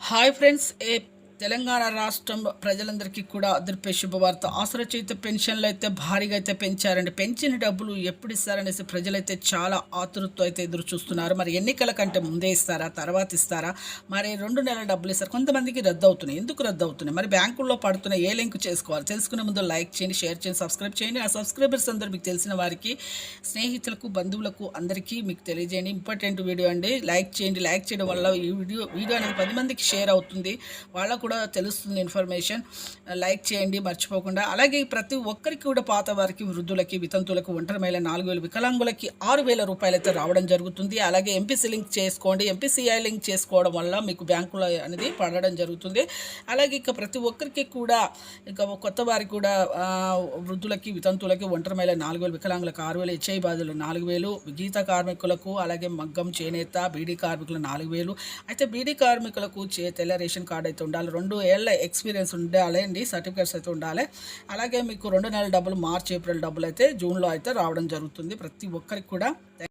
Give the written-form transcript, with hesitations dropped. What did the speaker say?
Hi friends, Telangana రాష్ట్రం ప్రజలందరికీ కూడా అదృపే శుభవార్త. ఆసరా చేత పెన్షన్లు అయితే భారీగా అయితే పెంచారండి. పెంచిన డబ్బులు ఎప్పుడు ఇస్తారనేసి ప్రజలైతే చాలా ఆతృతతో అయితే ఎదురు చూస్తున్నారు. మరి ఎన్నికల కంటే ముందే ఇస్తారా, తర్వాత ఇస్తారా, మరి 2 నెలల డబ్బులు ఇస్తారు? కొంతమందికి రద్దు అవుతున్నాయి. ఎందుకు రద్దు అవుతున్నాయి, మరి బ్యాంకుల్లో పడుతున్నాయి, ఏ లింక్ చేసుకోవాలి తెలుసుకునే ముందు లైక్ చేయండి, షేర్ చేయండి, సబ్స్క్రైబ్ చేయండి. ఆ సబ్స్క్రైబర్స్ అందరూ మీకు తెలిసిన వారికి, స్నేహితులకు, బంధువులకు అందరికీ మీకు తెలియజేయండి. ఇంపార్టెంట్ వీడియో అండి, లైక్ చేయండి. లైక్ చేయడం వల్ల ఈ వీడియో అనేది 10 మందికి షేర్ అవుతుంది, వాళ్ళకు కూడా తెలుస్తుంది ఇన్ఫర్మేషన్. లైక్ చేయండి మర్చిపోకుండా. అలాగే ప్రతి ఒక్కరికి కూడా, పాత వారికి, వృద్ధులకి, వితంతులకు, ఒంటరి మహిళ 4,000, వికలాంగులకి 6,000 రూపాయలు అయితే రావడం జరుగుతుంది. అలాగే ఎంపీసీ లింక్ చేసుకోండి. ఎంపీసీఐ లింక్ చేసుకోవడం వల్ల మీకు బ్యాంకులో అనేది పడడం జరుగుతుంది. అలాగే ఇక ప్రతి ఒక్కరికి కూడా, ఇక కొత్త వారికి కూడా, వృద్ధులకి, వితంతులకి, ఒంటరి మహిళ 4,000, వికలాంగులకు 6,000, హెచ్ఐ బాధలు 4,000, గీత కార్మికులకు, అలాగే మగ్గం, చేనేత, బీడీ కార్మికులు 4,000. అయితే బీడీ కార్మికులకు తెల్ల రేషన్ కార్డు అయితే ఉండాలి, 2 ఏళ్ళ ఎక్స్పీరియన్స్ ఉండాలి అండి, సర్టిఫికేట్స్ అయితే ఉండాలి. అలాగే మీకు 2 నెలల డబ్బులు, మార్చ్, ఏప్రిల్ డబ్బులు అయితే జూన్లో అయితే రావడం జరుగుతుంది ప్రతి ఒక్కరికి కూడా.